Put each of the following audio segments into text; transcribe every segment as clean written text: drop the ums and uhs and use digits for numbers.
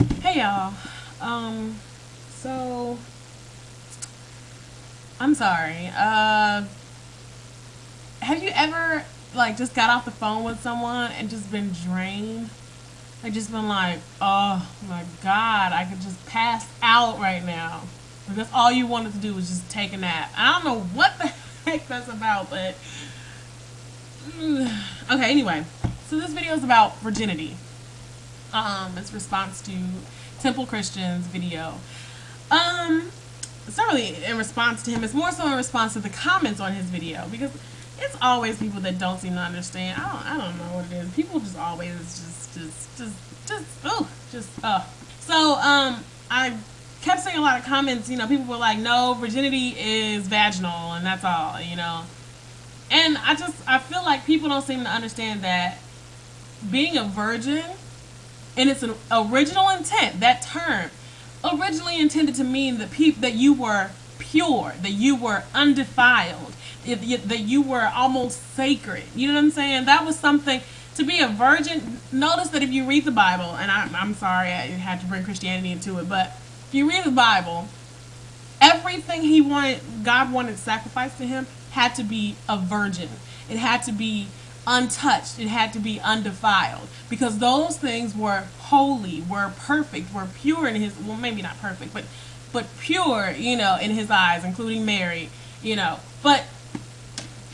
Hey y'all. So I'm sorry. Have you ever like just got off the phone with someone and just been drained? Like just been like, oh my god, I could just pass out right now. Because all you wanted to do was just take a nap. I don't know what the heck that's about, but okay, anyway. So this video is about virginity. It's response to Temple Christian's video. It's not really in response to him. It's more so in response to the comments on his video because it's always people that don't seem to understand. I don't know what it is. People just always So I kept seeing a lot of comments. You know, people were like, "No, virginity is vaginal, and that's all." You know, and I feel like people don't seem to understand that being a virgin in its original intent, that term originally intended to mean that you were pure, that you were undefiled, that you were almost sacred. You know what I'm saying? That was something to be a virgin. Notice that if you read the Bible, and I'm sorry I had to bring Christianity into it, but if you read the Bible, everything God wanted sacrificed to him had to be a virgin. It had to be untouched. It had to be undefiled because those things were holy, were perfect, were pure in his, well, maybe not perfect, but pure, you know, in his eyes, including Mary, you know. But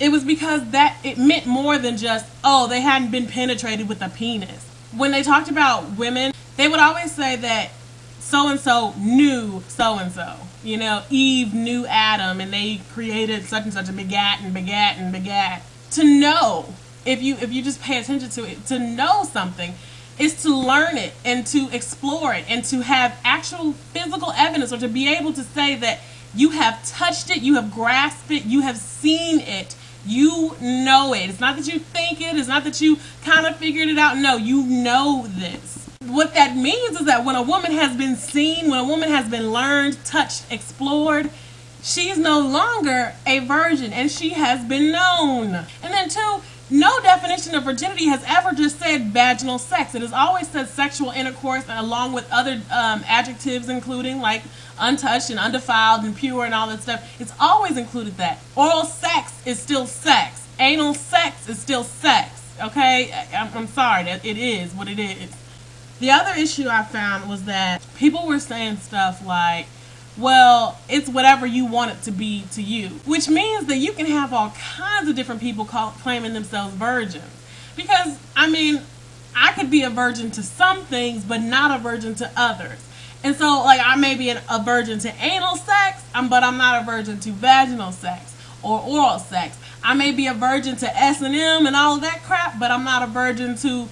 it was because that it meant more than just, oh, they hadn't been penetrated with a penis. When they talked about women, they would always say that so and so knew so and so. You know, Eve knew Adam and they created such and such, a begat and begat and begat. To know, if you just pay attention to it, to know something is to learn it and to explore it and to have actual physical evidence, or to be able to say that you have touched it, you have grasped it, you have seen it, you know it. It's not that you think it, it's not that you kind of figured it out. No, you know this. What that means is that when a woman has been seen, when a woman has been learned, touched, explored, she's no longer a virgin and she has been known. And then two, no definition of virginity has ever just said vaginal sex. It has always said sexual intercourse, and along with other adjectives, including like untouched and undefiled and pure and all that stuff. It's always included that. Oral sex is still sex. Anal sex is still sex. Okay? I'm sorry, that it is what it is. The other issue I found was that people were saying stuff like, well, it's whatever you want it to be to you. Which means that you can have all kinds of different people claiming themselves virgins. Because, I mean, I could be a virgin to some things, but not a virgin to others. And so, like, I may be a virgin to anal sex, but I'm not a virgin to vaginal sex or oral sex. I may be a virgin to S&M and all of that crap, but I'm not a virgin to,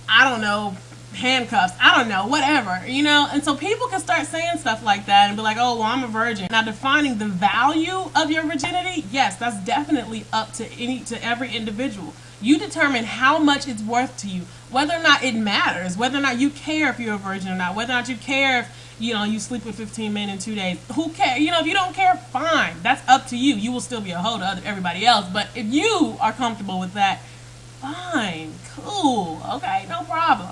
I don't know, handcuffs, I don't know, whatever, you know. And so people can start saying stuff like that and be like, oh, well, I'm a virgin. Now, defining the value of your virginity, yes, that's definitely up to every individual. You determine how much it's worth to you, whether or not it matters, whether or not you care if you're a virgin or not, whether or not you care if, you know, you sleep with 15 men in 2 days. Who cares? You know, if you don't care, fine, that's up to you. You will still be a hoe to everybody else, but if you are comfortable with that, fine, cool, okay, no problem.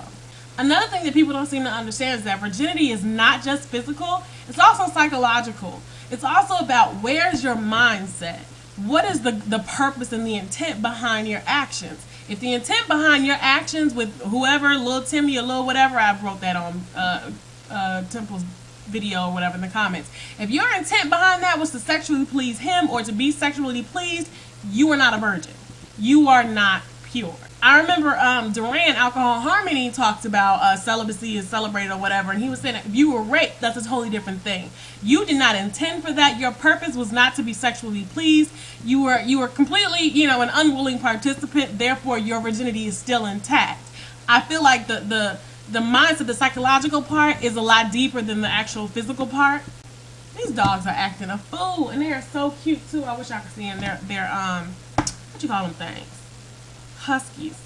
Another thing that people don't seem to understand is that virginity is not just physical, it's also psychological. It's also about where's your mindset. What is the purpose and the intent behind your actions? If the intent behind your actions with whoever, Lil Timmy or Lil whatever, I wrote that on Temple's video or whatever in the comments. If your intent behind that was to sexually please him or to be sexually pleased, you are not a virgin. You are not pure. I remember Duran, Alcohol Harmony, talked about celibacy is celebrated or whatever, and he was saying that if you were raped, that's a totally different thing. You did not intend for that. Your purpose was not to be sexually pleased. You were completely, you know, an unwilling participant. Therefore, your virginity is still intact. I feel like the mindset, the psychological part, is a lot deeper than the actual physical part. These dogs are acting a fool, and they are so cute too. I wish I could see them. They're what you call them things? Huskies.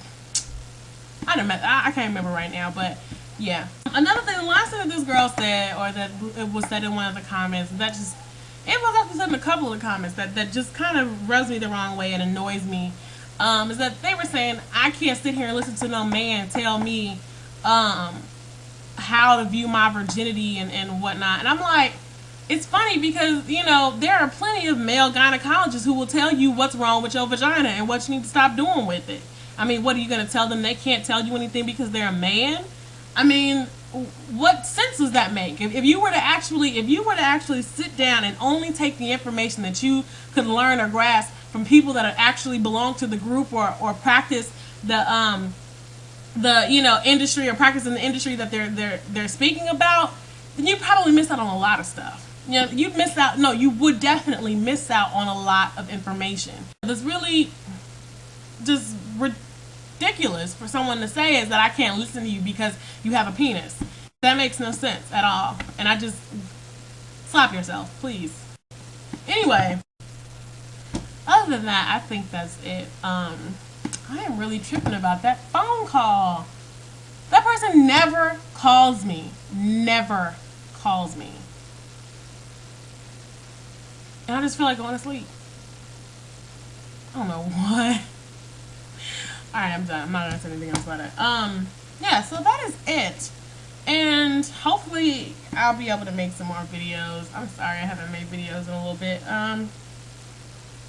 I can't remember right now, but yeah. Another thing, the last thing that this girl said, or that it was said in one of the comments, that just, it was actually said in a couple of the comments that just kind of rubs me the wrong way and annoys me, is that they were saying, I can't sit here and listen to no man tell me how to view my virginity and whatnot. And I'm like, it's funny because, you know, there are plenty of male gynecologists who will tell you what's wrong with your vagina and what you need to stop doing with it. I mean, what are you going to tell them? They can't tell you anything because they're a man? I mean, what sense does that make? If you were to actually sit down and only take the information that you could learn or grasp from people that actually belong to the group or practice the you know, industry, or practice in the industry that they're speaking about, then you probably miss out on a lot of stuff. You know, you'd miss out. No, you would definitely miss out on a lot of information. That's really just ridiculous for someone to say, is that I can't listen to you because you have a penis. That makes no sense at all. And I just slap yourself, please. Anyway, other than that, I think that's it. I am really tripping about that phone call. That person never calls me. Never calls me. And I just feel like going to sleep. I don't know what. Alright, I'm done. I'm not going to say anything else about it. Yeah, so that is it. And hopefully I'll be able to make some more videos. I'm sorry I haven't made videos in a little bit.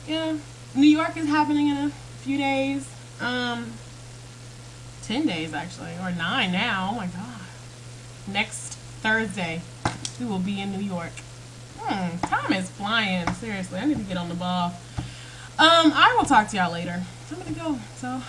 Yeah, New York is happening in a few days. 10 days actually, or 9 now. Oh my god. Next Thursday, we will be in New York. Time is flying. Seriously, I need to get on the ball. I will talk to y'all later. I'm gonna go. So